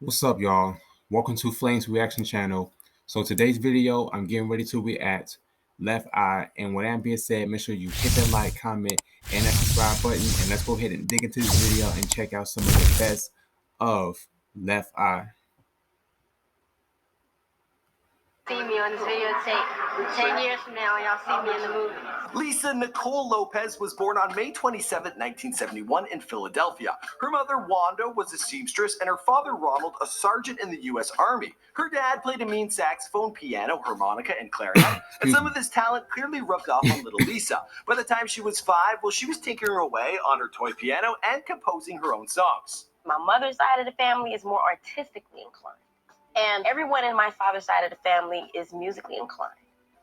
What's up, y'all? Welcome to Flames Reaction Channel. So today's video, I'm getting ready to react Lefteye. And with that being said, make sure you hit that like, comment, and that subscribe button. And let's go ahead and dig into this video and check out some of the best of Lefteye. See me on this videotape. 10 years from now, y'all see me in the movie. Lisa Nicole Lopez was born on May 27, 1971 in Philadelphia. Her mother, Wanda, was a seamstress and her father, Ronald, a sergeant in the U.S. Army. Her dad played a mean saxophone, piano, harmonica, and clarinet, and some of this talent clearly rubbed off on little Lisa. By the time she was 5, she was tinkering away on her toy piano and composing her own songs. My mother's side of the family is more artistically inclined. And everyone in my father's side of the family is musically inclined.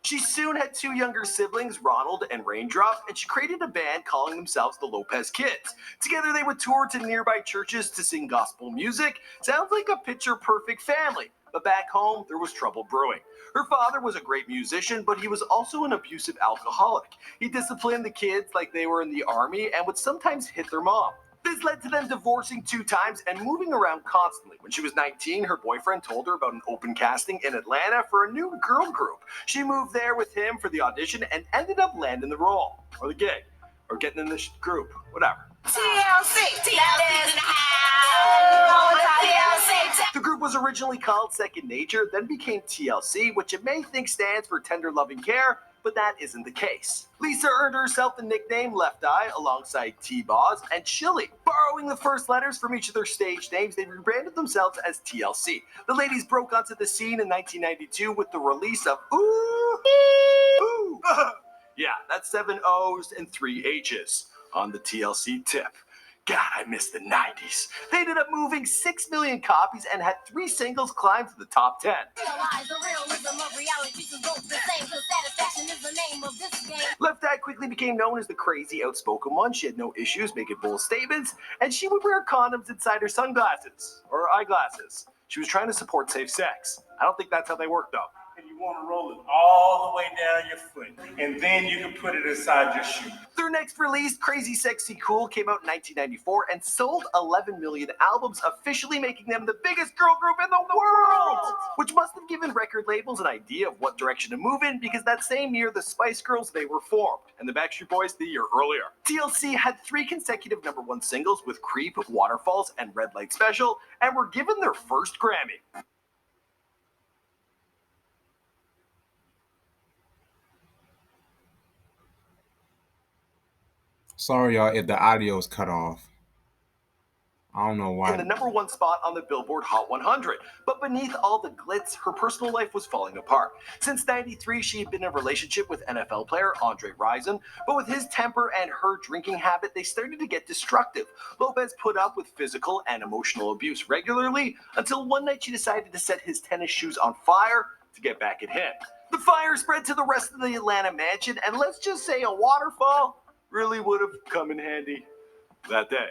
She soon had 2 younger siblings, Ronald and Raindrop, and she created a band calling themselves the Lopez Kids. Together they would tour to nearby churches to sing gospel music. Sounds like a picture-perfect family. But back home, there was trouble brewing. Her father was a great musician, but he was also an abusive alcoholic. He disciplined the kids like they were in the army and would sometimes hit their mom. This led to them divorcing 2 times and moving around constantly. When she was 19, her boyfriend told her about an open casting in Atlanta for a new girl group. She moved there with him for the audition and ended up landing the role, or the gig, or getting in the group, whatever. TLC in the house. The group was originally called Second Nature, then became TLC, which you may think stands for Tender Loving Care, but that isn't the case. Lisa earned herself the nickname Lefteye alongside T-Boz and Chili. Borrowing the first letters from each of their stage names, they rebranded themselves as TLC. The ladies broke onto the scene in 1992 with the release of Ooh, Ooh. Yeah, that's 7 O's and 3 H's on the TLC tip. God, I miss the 90s. They ended up moving 6 million copies and had 3 singles climb to the top 10. Lefteye quickly became known as the crazy, outspoken one. She had no issues making bold statements, and she would wear condoms inside her sunglasses, or eyeglasses. She was trying to support safe sex. I don't think that's how they work, though. And you want to roll it all the way down your foot, and then you can put it inside your shoe. Their next release, Crazy Sexy Cool, came out in 1994 and sold 11 million albums, officially making them the biggest girl group in the world, which must have given record labels an idea of what direction to move in, because that same year the Spice Girls, they were formed, and the Backstreet Boys the year earlier. TLC had 3 consecutive #1 singles with Creep, Waterfalls, and Red Light Special, and were given their first Grammy. Sorry, y'all, if the audio is cut off. I don't know why. In the #1 spot on the Billboard Hot 100. But beneath all the glitz, her personal life was falling apart. Since '93, she had been in a relationship with NFL player Andre Rison, but with his temper and her drinking habit, they started to get destructive. Lopez put up with physical and emotional abuse regularly, until one night she decided to set his tennis shoes on fire to get back at him. The fire spread to the rest of the Atlanta mansion, and let's just say a waterfall really would have come in handy that day.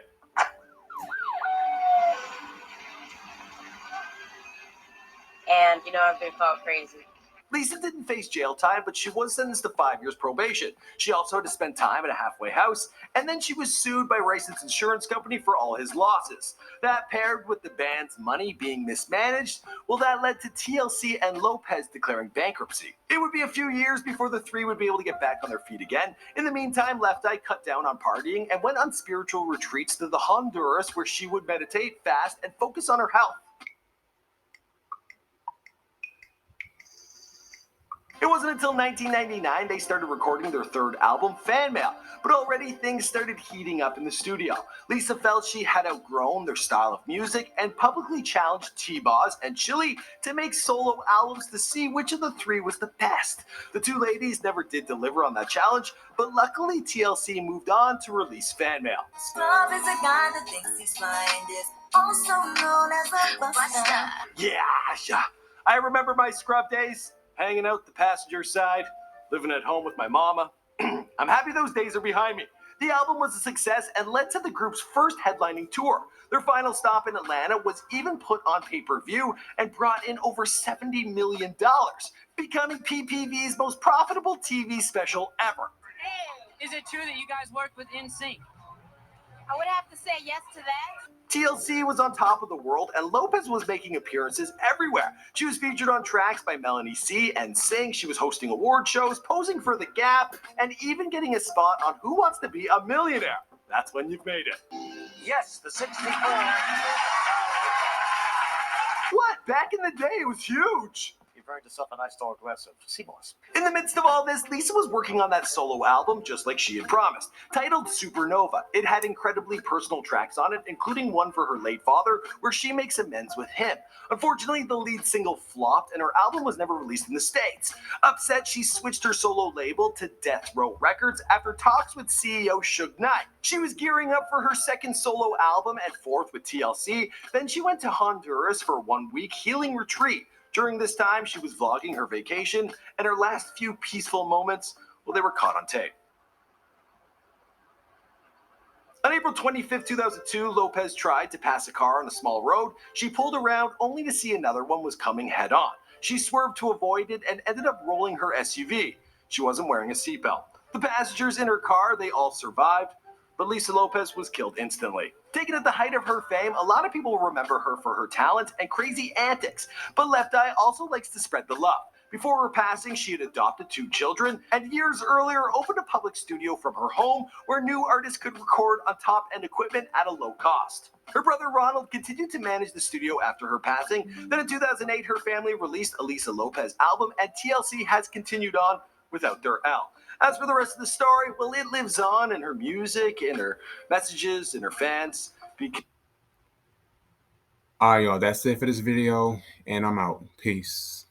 And, I've been called crazy. Lisa didn't face jail time, but she was sentenced to 5 years probation. She also had to spend time in a halfway house, and then she was sued by Rison's insurance company for all his losses. That paired with the band's money being mismanaged, well, that led to TLC and Lopez declaring bankruptcy. It would be a few years before the 3 would be able to get back on their feet again. In the meantime, Lefteye cut down on partying and went on spiritual retreats to the Honduras, where she would meditate, fast, and focus on her health. It wasn't until 1999 they started recording their 3rd album, Fan Mail, but already things started heating up in the studio. Lisa felt she had outgrown their style of music and publicly challenged T-Boz and Chili to make solo albums to see which of the 3 was the best. The 2 ladies never did deliver on that challenge, but luckily TLC moved on to release Fan Mail. Love is a guy that thinks he's flying, is also known as a buster. Yeah. I remember my scrub days. Hanging out the passenger side, living at home with my mama. I'm happy those days are behind me. The album was a success and led to the group's first headlining tour. Their final stop in Atlanta was even put on pay-per-view and brought in over $70 million, becoming PPV's most profitable TV special ever. Is it true that you guys work with NSYNC? I would have to say yes to that. TLC was on top of the world, and Lopez was making appearances everywhere. She was featured on tracks by Melanie C and Sing. She was hosting award shows, posing for The Gap, and even getting a spot on Who Wants to Be a Millionaire. That's when you've made it. Yes, the 64. What? Back in the day, it was huge. You've earned yourself a nice tall glass of Seamoss. In the midst of all this, Lisa was working on that solo album just like she had promised, titled Supernova. It had incredibly personal tracks on it, including one for her late father, where she makes amends with him. Unfortunately, the lead single flopped, and her album was never released in the States. Upset, she switched her solo label to Death Row Records after talks with CEO Suge Knight. She was gearing up for her second solo album and fourth with TLC. Then she went to Honduras for a 1-week healing retreat. During this time, she was vlogging her vacation, and her last few peaceful moments, well, they were caught on tape. On April 25, 2002, Lopez tried to pass a car on a small road. She pulled around only to see another one was coming head on. She swerved to avoid it and ended up rolling her SUV. She wasn't wearing a seatbelt. The passengers in her car, they all survived, but Lisa Lopez was killed instantly. Taken at the height of her fame, a lot of people remember her for her talent and crazy antics, but Lefteye also likes to spread the love. Before her passing, she had adopted 2 children, and years earlier opened a public studio from her home where new artists could record on top-end equipment at a low cost. Her brother Ronald continued to manage the studio after her passing. Then in 2008, her family released a Lisa Lopez album, and TLC has continued on without their L. As for the rest of the story, well, it lives on in her music, in her messages, in her fans. All right, y'all, that's it for this video, and I'm out. Peace.